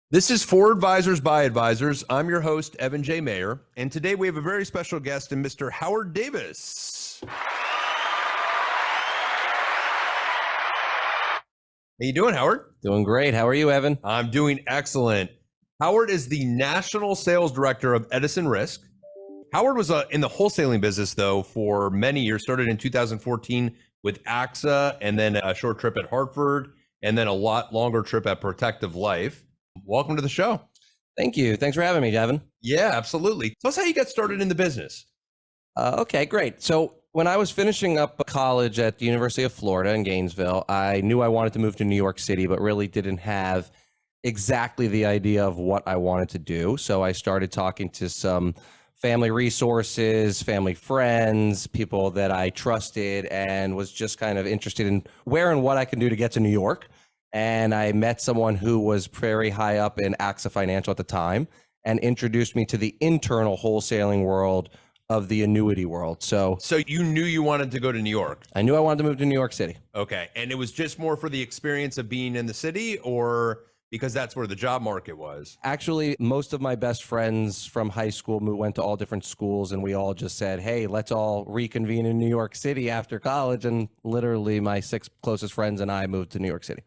This is For Advisors by Advisors. I'm your host, Evan J. Mayer, and today we have a very special guest in Mr. Howard Davis. How you doing, Howard? Doing great. How are you, Evan? I'm doing excellent. Howard is the National Sales Director of Edison Risk. Howard was in the wholesaling business, though, for many years. Started in 2014 with AXA, and then a short trip at Hartford, and then a lot longer trip at Protective Life. Welcome to the show. Thank you. Thanks for having me, Evan. Yeah, absolutely. Tell us how you got started in the business. Okay, great. So when I was finishing up college at the University of Florida in Gainesville, I knew I wanted to move to New York City, but really didn't have exactly the idea of what I wanted to do. So I started talking to some family resources, family friends, people that I trusted, and was just kind of interested in where and what I can do to get to New York. And I met someone who was very high up in AXA Financial at the time and introduced me to the internal wholesaling world of the annuity world. So you knew you wanted to go to New York? I knew I wanted to move to New York City. Okay. And it was just more for the experience of being in the city, or because that's where the job market was? Actually, most of my best friends from high school went to all different schools, and we all just said, hey, let's all reconvene in New York City after college. And literally my 6 closest friends and I moved to New York City.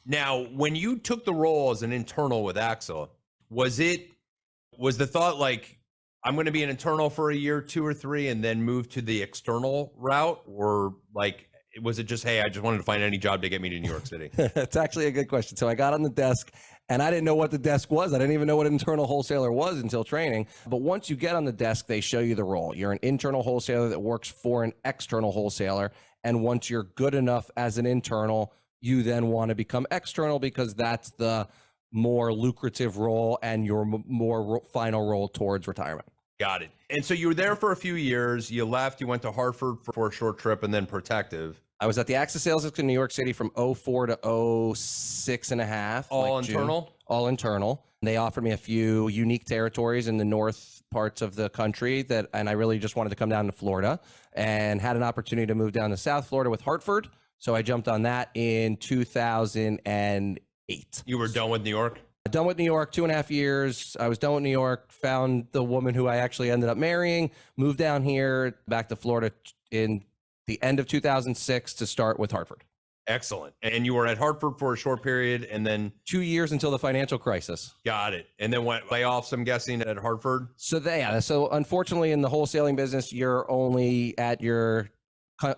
Now, when you took the role as an internal with AXA, was the thought like, I'm going to be an internal for a year, 2 or 3, and then move to the external route? Or like, was it just, hey, I just wanted to find any job to get me to New York City? It's actually a good question. So I got on the desk and I didn't know what the desk was. I didn't even know what an internal wholesaler was until training. But once you get on the desk, they show you the role. You're an internal wholesaler that works for an external wholesaler. And once you're good enough as an internal, you then want to become external because that's the more lucrative role and your more final role towards retirement. Got it. And so you were there for a few years. You left, you went to Hartford for a short trip, and then Protective. I was at the AXA sales desk in New York City from 04 to 06 and a half. All internal? June. All internal. They offered me a few unique territories in the north parts of the country and I really just wanted to come down to Florida, and had an opportunity to move down to South Florida with Hartford. So I jumped on that in 2008. You were done with New York? Done with New York, 2.5 years. I was done with New York, found the woman who I actually ended up marrying, moved down here back to Florida in the end of 2006 to start with Hartford. Excellent. And you were at Hartford for a short period, and then 2 years until the financial crisis. Got it. And then went layoffs, I'm guessing, at Hartford? So unfortunately in the wholesaling business, you're only at your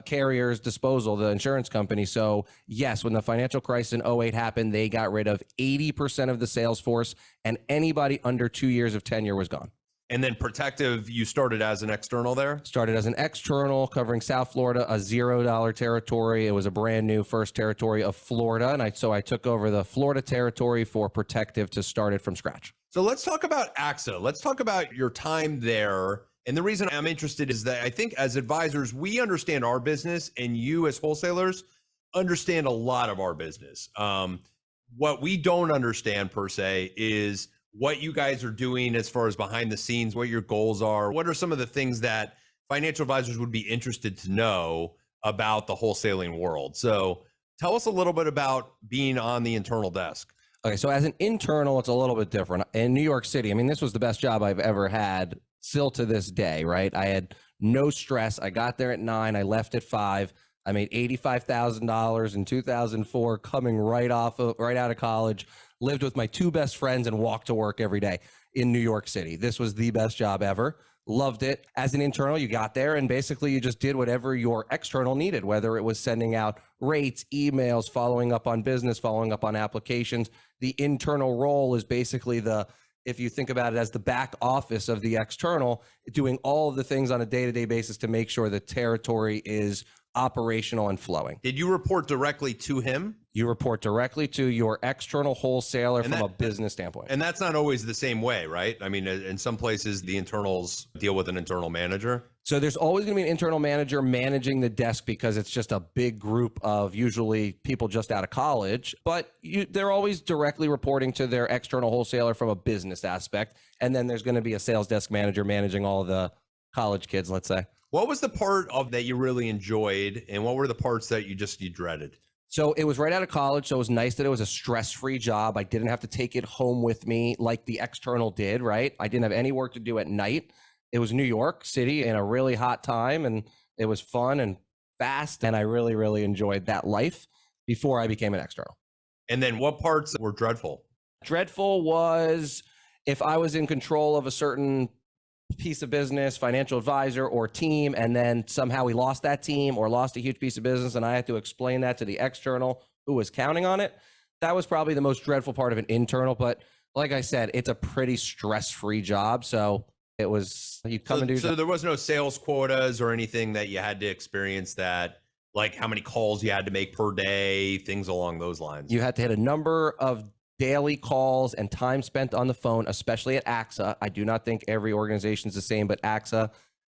carrier's disposal, the insurance company. So yes, when the financial crisis in 08 happened, they got rid of 80% of the sales force, and anybody under 2 years of tenure was gone. And then Protective, you started as an external there? Started as an external covering South Florida, a $0 territory. It was a brand new first territory of Florida. And I took over the Florida territory for Protective to start it from scratch. So let's talk about AXA. Let's talk about your time there. And the reason I'm interested is that I think as advisors, we understand our business, and you as wholesalers understand a lot of our business. What we don't understand per se is what you guys are doing as far as behind the scenes, what your goals are. What are some of the things that financial advisors would be interested to know about the wholesaling world? So tell us a little bit about being on the internal desk. Okay, so as an internal, it's a little bit different. In New York City, I mean, this was the best job I've ever had. Still to this day, right? I had no stress. I got there at 9. I left at 5. I made $85,000 in 2004, coming right out of college. Lived with my 2 best friends and walked to work every day in New York City. This was the best job ever. Loved it. As an internal, you got there and basically you just did whatever your external needed, whether it was sending out rates, emails, following up on business, following up on applications. The internal role is basically if you think about it as the back office of the external, doing all of the things on a day-to-day basis to make sure the territory is operational and flowing. Did you report directly to him? You report directly to your external wholesaler from a business standpoint. And that's not always the same way, right? I mean, in some places, the internals deal with an internal manager. So there's always going to be an internal manager managing the desk because it's just a big group of usually people just out of college, but they're always directly reporting to their external wholesaler from a business aspect. And then there's going to be a sales desk manager managing all of the college kids, let's say. What was the part of that you really enjoyed, and what were the parts that you dreaded? So it was right out of college. So it was nice that it was a stress-free job. I didn't have to take it home with me like the external did, right? I didn't have any work to do at night. It was New York City in a really hot time, and it was fun and fast. And I really, really enjoyed that life before I became an external. And then what parts were dreadful? Dreadful was if I was in control of a certain piece of business, financial advisor or team, and then somehow we lost that team or lost a huge piece of business, and I had to explain that to the external who was counting on it. That was probably the most dreadful part of an internal. But like I said, it's a pretty stress-free job. So it was, you come and do. So there was no sales quotas or anything that you had to experience that, like how many calls you had to make per day, things along those lines. You had to hit a number of daily calls and time spent on the phone, especially at AXA. I do not think every organization is the same, but AXA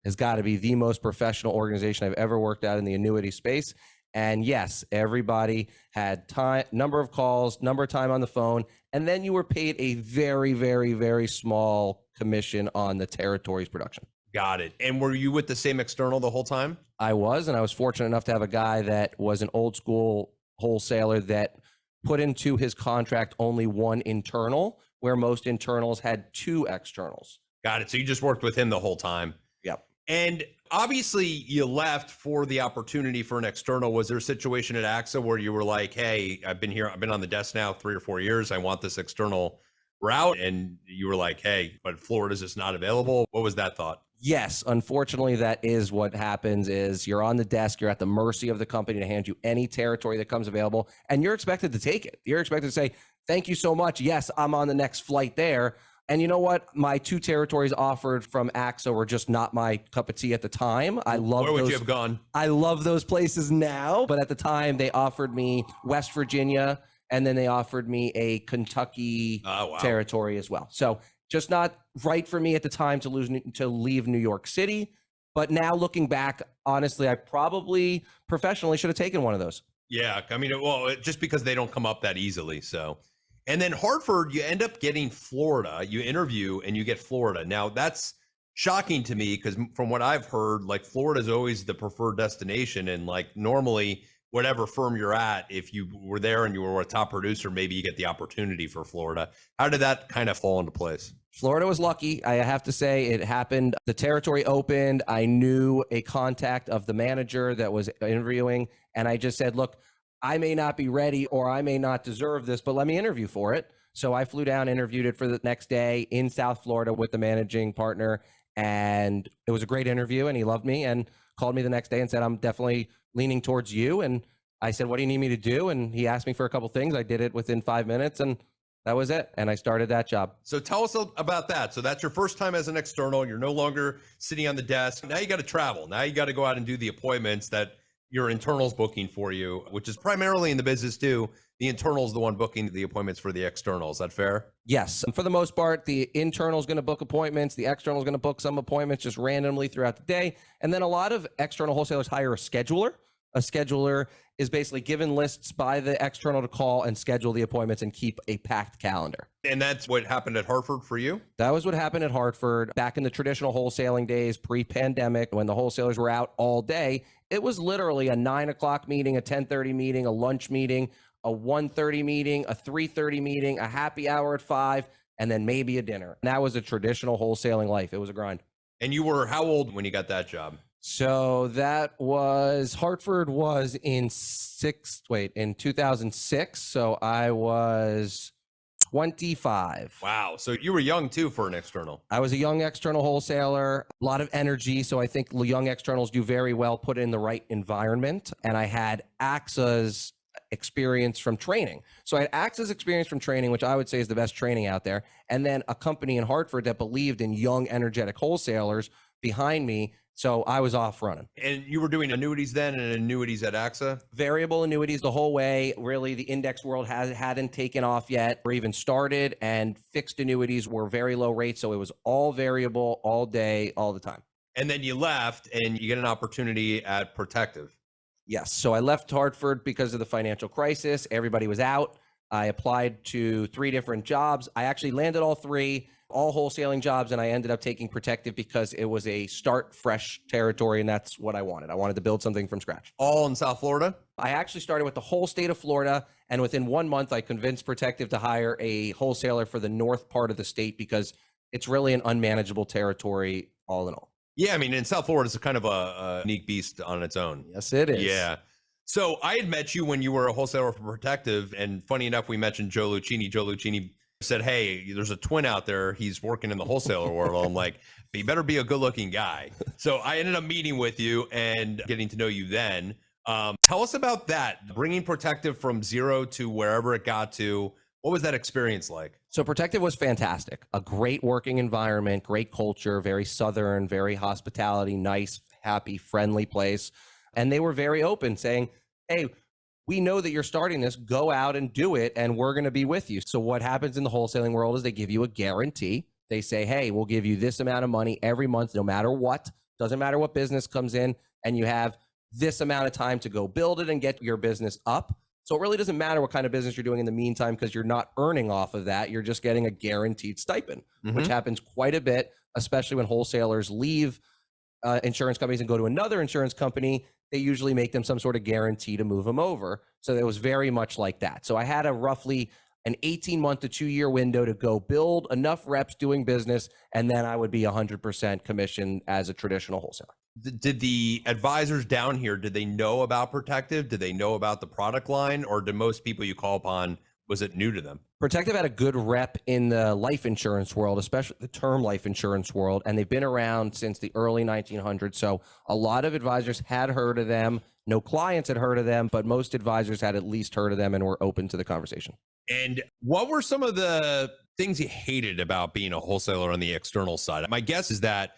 has got to be the most professional organization I've ever worked at in the annuity space. And yes, everybody had time, number of calls, number of time on the phone, and then you were paid a very, very, very small commission on the territory's production. Got it. And were you with the same external the whole time? I was, and I was fortunate enough to have a guy that was an old school wholesaler that put into his contract only one internal, where most internals had two externals. Got it. So you just worked with him the whole time. Yep. And obviously you left for the opportunity for an external. Was there a situation at AXA where you were like, hey, I've been on the desk now 3 or 4 years. I want this external route. And you were like, hey, but Florida's just not available. What was that thought? Yes, unfortunately, that is what happens. Is you're on the desk, you're at the mercy of the company to hand you any territory that comes available, and you're expected to take it. You're expected to say, thank you so much. Yes, I'm on the next flight there. And you know what? My 2 territories offered from AXA were just not my cup of tea at the time. I love Where would you have gone? I love those places now, but at the time they offered me West Virginia, and then they offered me a Kentucky territory as well. So just not right for me at the time to leave New York City. But now looking back, honestly, I probably professionally should have taken one of those. Yeah. I mean, well, just because they don't come up that easily. So, and then Hartford, you end up getting Florida. You interview and you get Florida. Now that's shocking to me because from what I've heard, like Florida is always the preferred destination. And like normally, whatever firm you're at, if you were there and you were a top producer, maybe you get the opportunity for Florida. How did that kind of fall into place? Florida was lucky. I have to say it happened. The territory opened. I knew a contact of the manager that was interviewing. And I just said, look, I may not be ready or I may not deserve this, but let me interview for it. So I flew down, interviewed it for the next day in South Florida with the managing partner. And it was a great interview and he loved me and called me the next day and said, I'm definitely leaning towards you. And I said, what do you need me to do? And he asked me for a couple things. I did it within 5 minutes and that was it. And I started that job. So tell us about that. So that's your first time as an external. You're no longer sitting on the desk. Now you got to travel. Now you got to go out and do the appointments that your internal's booking for you, which is primarily in the business too. The internal's the one booking the appointments for the external. Is that fair? Yes. And for the most part, the internal is going to book appointments. The external is going to book some appointments just randomly throughout the day. And then a lot of external wholesalers hire a scheduler. A scheduler is basically given lists by the external to call and schedule the appointments and keep a packed calendar. And that's what happened at Hartford for you? That was what happened at Hartford back in the traditional wholesaling days, pre-pandemic, when the wholesalers were out all day. It was literally a 9 o'clock meeting, a 10:30 meeting, a lunch meeting, a 1:30 meeting, a 3:30 meeting, a happy hour at 5, and then maybe a dinner. And that was a traditional wholesaling life. It was a grind. And you were how old when you got that job? So that was, Hartford was in 2006. So I was 25. Wow. So you were young too for an external. I was a young external wholesaler, a lot of energy. So I think young externals do very well put in the right environment. And I had AXA's experience from training. So I had AXA's experience from training, which I would say is the best training out there. And then a company in Hartford that believed in young, energetic wholesalers behind me. So I was off running. And you were doing annuities then and annuities at AXA? Variable annuities the whole way. Really, the index world hadn't taken off yet or even started, and fixed annuities were very low rates. So it was all variable, all day, all the time. And then you left and you get an opportunity at Protective. Yes. So I left Hartford because of the financial crisis. Everybody was out. I applied to 3 different jobs. I actually landed all 3. all wholesaling jobs, and I ended up taking Protective because it was a start fresh territory, and that's what I wanted. I wanted to build something from scratch. All in South Florida? I actually started with the whole state of Florida, and within 1 month, I convinced Protective to hire a wholesaler for the north part of the state because it's really an unmanageable territory all in all. Yeah, I mean, in South Florida, it's kind of a unique beast on its own. Yes, it is. Yeah. So I had met you when you were a wholesaler for Protective, and funny enough, we mentioned Joe Lucchini. Joe Lucchini said, hey, there's a twin out there. He's working in the wholesaler world. I'm like, he better be a good-looking guy. So I ended up meeting with you and getting to know you then. Tell us about that, bringing Protective from zero to wherever it got to. What was that experience like? So Protective was fantastic. A great working environment, great culture, very Southern, very hospitality, nice, happy, friendly place. And they were very open, saying, hey, we know that you're starting this, go out and do it, and we're going to be with you. So what happens in the wholesaling world is they give you a guarantee. They say, hey, we'll give you this amount of money every month, no matter what. Doesn't matter what business comes in, and you have this amount of time to go build it and get your business up. So it really doesn't matter what kind of business you're doing in the meantime because you're not earning off of that. You're just getting a guaranteed stipend, which happens quite a bit, especially when wholesalers leave insurance companies and go to another insurance company. They usually make them some sort of guarantee to move them over. So it was very much like that. So I had a roughly an 18-month to 2-year window to go build enough reps doing business, and then I would be 100% commission as a traditional wholesaler. Did the advisors down here, did they know about Protective? Did they know about the product line? Or did most people you call upon, was it new to them? Protective had a good rep in the life insurance world, especially the term life insurance world, and they've been around since the early 1900s. So a lot of advisors had heard of them. No clients had heard of them, but most advisors had at least heard of them and were open to the conversation. And what were some of the things you hated about being a wholesaler on the external side? My guess is that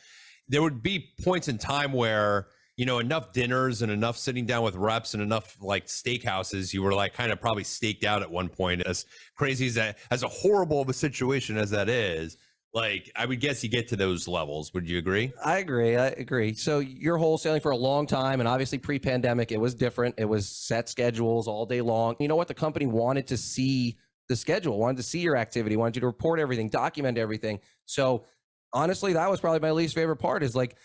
there would be points in time where, you know, enough dinners and enough sitting down with reps and enough like steakhouses, you were like kind of probably staked out at one point. As crazy as that, as a horrible of a situation as that is, like I would guess you get to those levels. Would you agree? I agree. So you're wholesaling for a long time, and obviously pre-pandemic, it was different. It was set schedules all day long. You know what? The company wanted to see the schedule, wanted to see your activity, wanted you to report everything, document everything. So honestly, that was probably my least favorite part is like,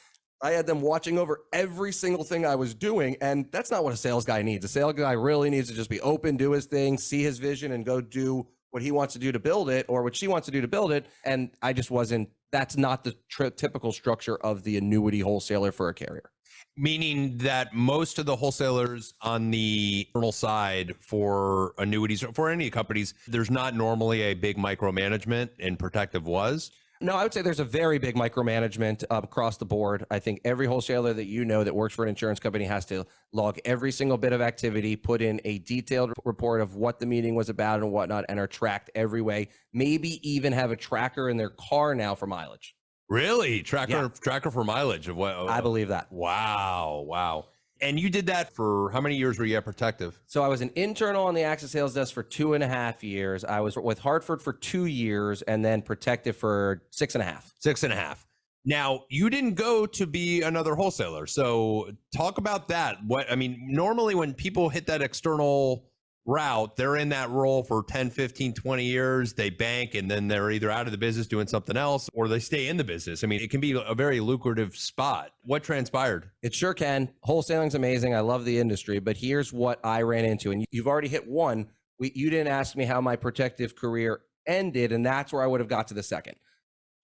I had them watching over every single thing I was doing. And that's not what a sales guy needs. A sales guy really needs to just be open, do his thing, see his vision and go do what he wants to do to build it or what she wants to do to build it. And I just wasn't, that's not the typical structure of the annuity wholesaler for a carrier. Meaning that most of the wholesalers on the internal side for annuities or for any companies, there's not normally a big micromanagement, and Protective was. No, I would say there's a very big micromanagement across the board. I think every wholesaler that you know that works for an insurance company has to log every single bit of activity, put in a detailed report of what the meeting was about and whatnot, and are tracked every way. Maybe even have a tracker in their car now for mileage. Really? Tracker for mileage of what? I believe that. Wow. And you did that for how many years were you at Protective? So I was an internal on the Access Sales Desk for 2.5 years. I was with Hartford for 2 years and then Protective for 6.5. 6.5. Now, you didn't go to be another wholesaler. So talk about that. Normally when people hit that external route, they're in that role for 10, 15, 20 years. They bank and then they're either out of the business doing something else or they stay in the business. I mean, it can be a very lucrative spot. What transpired? It sure can. Wholesaling's amazing. I love the industry, but here's what I ran into. And you've already hit one. You didn't ask me how my Protective career ended, and that's where I would have got to the second.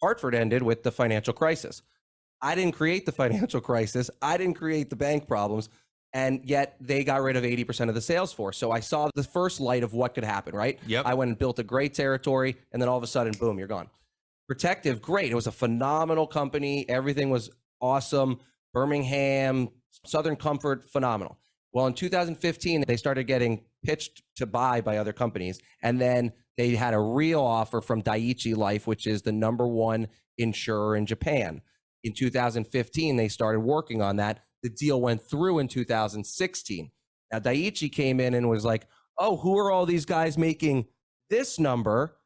Hartford ended with the financial crisis. I didn't create the financial crisis. I didn't create the bank problems. And yet they got rid of 80% of the sales force. So I saw the first light of what could happen, right? Yep. I went and built a great territory, and then all of a sudden, boom, you're gone. Protective, great. It was a phenomenal company. Everything was awesome. Birmingham, Southern Comfort, phenomenal. Well, in 2015, they started getting pitched to buy by other companies. And then they had a real offer from Dai-ichi Life, which is the #1 insurer in Japan. In 2015, they started working on that. The deal went through in 2016. Now, Dai-ichi came in and was like, oh, who are all these guys making this number?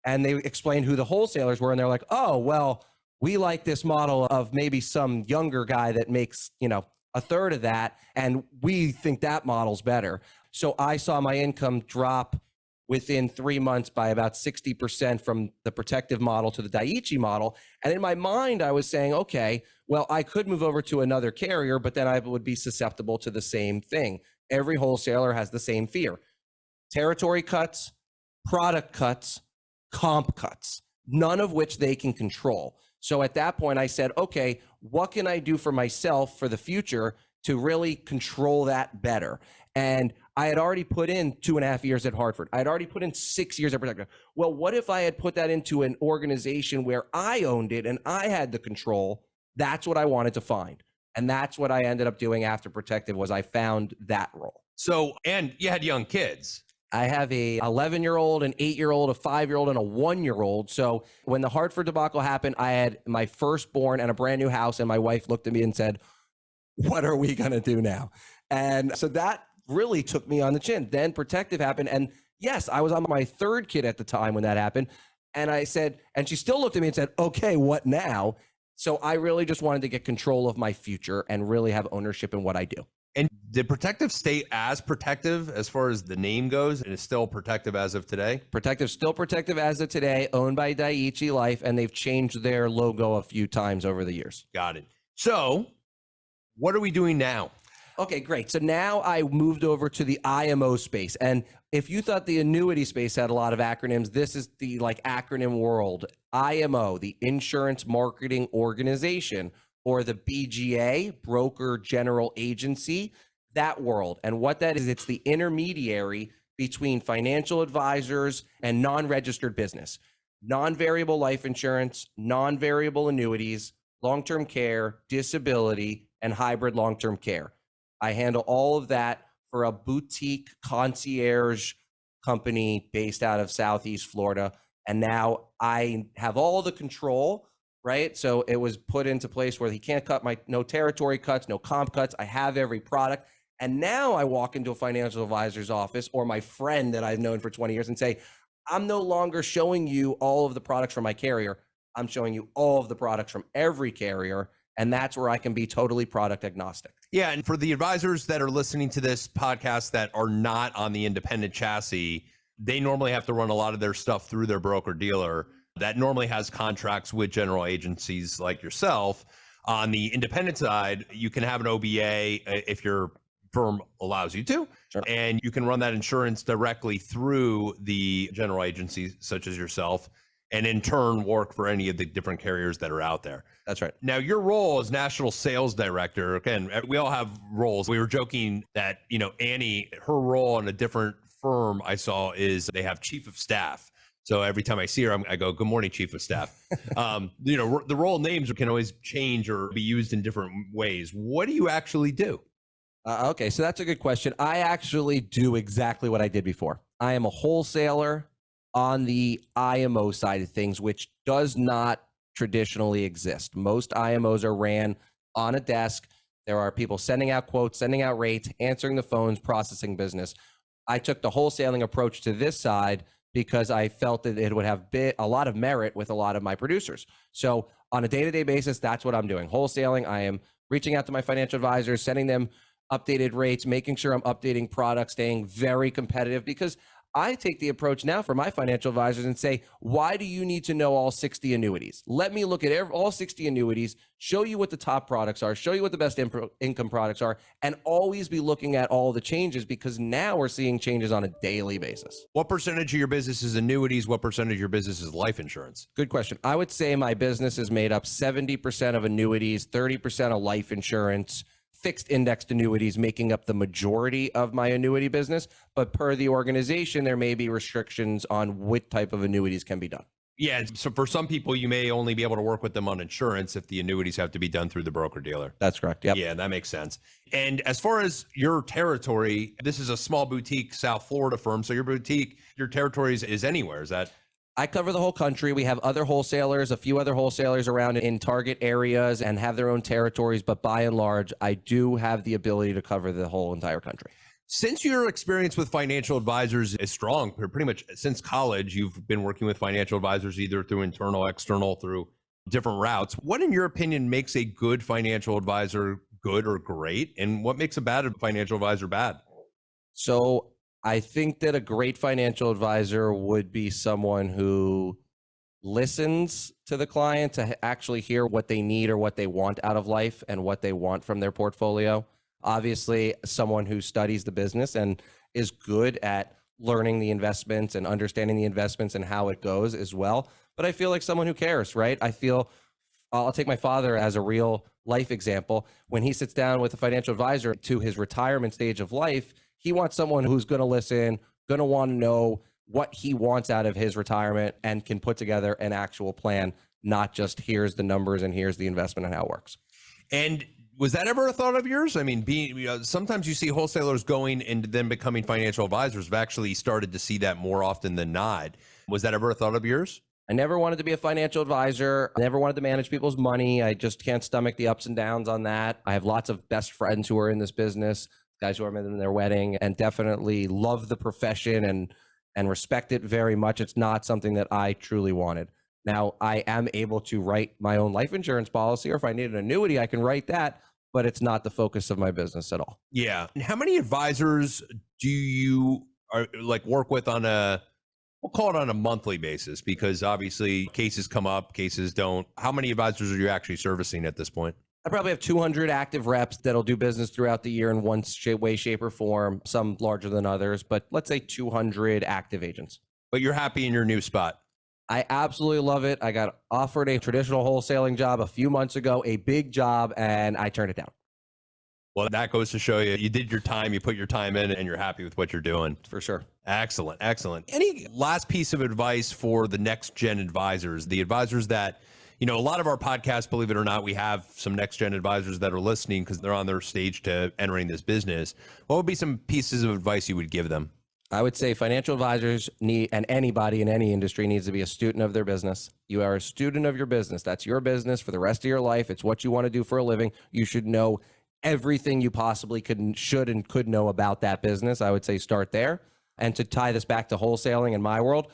And they explained who the wholesalers were. And they're like, oh, well, we like this model of maybe some younger guy that makes, a third of that. And we think that model's better. So I saw my income drop within 3 months by about 60% from the protective model to the Daiichi model. And in my mind, I was saying, okay, well, I could move over to another carrier, but then I would be susceptible to the same thing. Every wholesaler has the same fear: territory cuts, product cuts, comp cuts, none of which they can control. So at that point, I said, okay, what can I do for myself for the future to really control that better? And I had already put in 2.5 years at Hartford. I had already put in 6 years at Protective. Well, what if I had put that into an organization where I owned it and I had the control? That's what I wanted to find. And that's what I ended up doing after Protective, was I found that role. So, and you had young kids. I have a 11-year-old, an 8-year-old, a 5-year-old, and a 1-year-old. So when the Hartford debacle happened, I had my firstborn and a brand new house, and my wife looked at me and said, what are we going to do now? And so that really took me on the chin. Then Protective happened. And yes, I was on my third kid at the time when that happened. And I said, and she still looked at me and said, okay, what now? So I really just wanted to get control of my future and really have ownership in what I do. And did Protective stay as Protective as far as the name goes, and is still Protective as of today? Protective, still Protective as of today, owned by Daiichi Life, and they've changed their logo a few times over the years. Got it. So what are we doing now? Okay, great. So now I moved over to the IMO space. And if you thought the annuity space had a lot of acronyms, this is the acronym world. IMO, the Insurance Marketing Organization, or the BGA, Broker General Agency, that world. And what that is, it's the intermediary between financial advisors and non-registered business, non-variable life insurance, non-variable annuities, long-term care, disability, and hybrid long-term care. I handle all of that for a boutique concierge company based out of Southeast Florida. And now I have all the control, right? So it was put into place where he can't cut no territory cuts, no comp cuts. I have every product. And now I walk into a financial advisor's office or my friend that I've known for 20 years and say, I'm no longer showing you all of the products from my carrier. I'm showing you all of the products from every carrier. And that's where I can be totally product agnostic. Yeah. And for the advisors that are listening to this podcast that are not on the independent chassis, they normally have to run a lot of their stuff through their broker dealer that normally has contracts with general agencies like yourself. On the independent side, you can have an OBA if your firm allows you to, Sure. And you can run that insurance directly through the general agencies such as yourself, and in turn work for any of the different carriers that are out there. That's right. Now, your role as national sales director, again, we all have roles. We were joking that, Annie, her role in a different firm I saw is they have chief of staff. So every time I see her, I go, good morning, chief of staff. The role names can always change or be used in different ways. What do you actually do? Okay, so that's a good question. I actually do exactly what I did before. I am a wholesaler on the IMO side of things, which does not traditionally exist. Most IMOs are ran on a desk. There are people sending out quotes, sending out rates, answering the phones, processing business. I took the wholesaling approach to this side because I felt that it would have a lot of merit with a lot of my producers. So on a day-to-day basis, that's what I'm doing. Wholesaling, I am reaching out to my financial advisors, sending them updated rates, making sure I'm updating products, staying very competitive, because I take the approach now for my financial advisors and say, why do you need to know all 60 annuities? Let me look at all 60 annuities, show you what the top products are, show you what the best income products are, and always be looking at all the changes, because now we're seeing changes on a daily basis. What percentage of your business is annuities? What percentage of your business is life insurance? Good question. I would say my business is made up 70% of annuities, 30% of life insurance, fixed indexed annuities making up the majority of my annuity business. But per the organization, there may be restrictions on what type of annuities can be done. Yeah. So for some people, you may only be able to work with them on insurance if the annuities have to be done through the broker dealer. That's correct. Yep. Yeah, that makes sense. And as far as your territory, this is a small boutique South Florida firm. So your territory is anywhere. Is that? I cover the whole country. We have other wholesalers, a few other wholesalers around in target areas and have their own territories. But by and large, I do have the ability to cover the whole entire country. Since your experience with financial advisors is strong, pretty much since college, you've been working with financial advisors either through internal, external, through different routes. What, in your opinion, makes a good financial advisor good or great? And what makes a bad financial advisor bad? So I think that a great financial advisor would be someone who listens to the client to actually hear what they need or what they want out of life and what they want from their portfolio. Obviously, someone who studies the business and is good at learning the investments and understanding the investments and how it goes as well. But I feel like someone who cares, right? I'll take my father as a real life example. When he sits down with a financial advisor to his retirement stage of life, he wants someone who's going to listen, going to want to know what he wants out of his retirement and can put together an actual plan, not just here's the numbers and here's the investment and how it works. And was that ever a thought of yours? I mean, sometimes you see wholesalers going and then becoming financial advisors. I've actually started to see that more often than not. Was that ever a thought of yours? I never wanted to be a financial advisor. I never wanted to manage people's money. I just can't stomach the ups and downs on that. I have lots of best friends who are in this business, guys who are in their wedding, and definitely love the profession and respect it very much. It's not something that I truly wanted. Now, I am able to write my own life insurance policy, or if I need an annuity, I can write that, but it's not the focus of my business at all. Yeah. And how many advisors do you work with on we'll call it on a monthly basis? Because obviously cases come up, cases don't. How many advisors are you actually servicing at this point? I probably have 200 active reps that'll do business throughout the year in one way, shape, or form, some larger than others, but let's say 200 active agents. But you're happy in your new spot? I absolutely love it. I got offered a traditional wholesaling job a few months ago, a big job, and I turned it down. Well, that goes to show you did your time, you put your time in, and you're happy with what you're doing. For sure. Excellent. Excellent. Any last piece of advice for the next gen advisors, the advisors that, a lot of our podcasts, believe it or not, we have some next gen advisors that are listening because they're on their stage to entering this business. What would be some pieces of advice you would give them? I would say financial advisors need, and anybody in any industry needs to be a student of their business. You are a student of your business. That's your business for the rest of your life. It's what you want to do for a living. You should know everything you possibly should and could know about that business. I would say start there. And to tie this back to wholesaling in my world,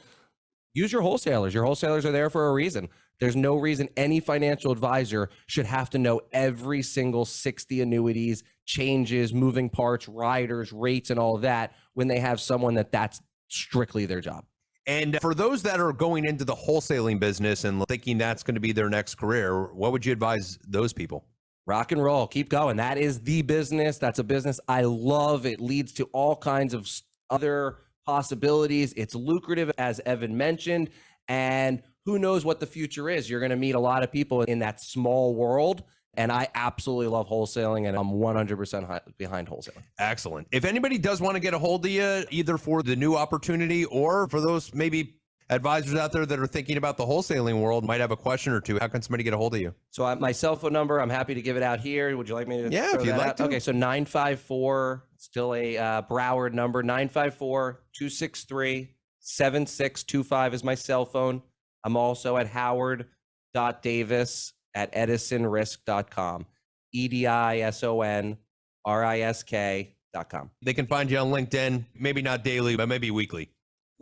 use your wholesalers. Your wholesalers are there for a reason. There's no reason any financial advisor should have to know every single 60 annuities, changes, moving parts, riders, rates, and all of that when they have someone that's strictly their job. And for those that are going into the wholesaling business and thinking that's going to be their next career, what would you advise those people? Rock and roll. Keep going. That is the business. That's a business I love. It leads to all kinds of other possibilities. It's lucrative, as Evan mentioned, and who knows what the future is. You're going to meet a lot of people in that small world, and I absolutely love wholesaling, and I'm 100% behind wholesaling. Excellent. If anybody does want to get a hold of you, either for the new opportunity or for those maybe advisors out there that are thinking about the wholesaling world, might have a question or two, how can somebody get a hold of you? So my cell phone number, I'm happy to give it out here. Would you like me to? Yeah, if you'd like to. Okay, so 954, still a Broward number, 954-263-7625 is my cell phone. I'm also at howard.davis@edisonrisk.com, EDISONRISK.com. They can find you on LinkedIn, maybe not daily, but maybe weekly.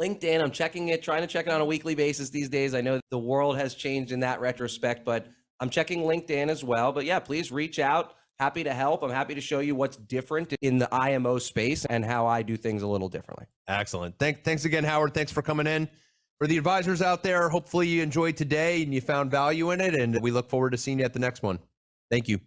LinkedIn, I'm checking it, trying to check it on a weekly basis these days. I know the world has changed in that retrospect, but I'm checking LinkedIn as well. But yeah, please reach out. Happy to help. I'm happy to show you what's different in the IMO space and how I do things a little differently. Excellent. Thanks again, Howard. Thanks for coming in. For the advisors out there, hopefully you enjoyed today and you found value in it, and we look forward to seeing you at the next one. Thank you.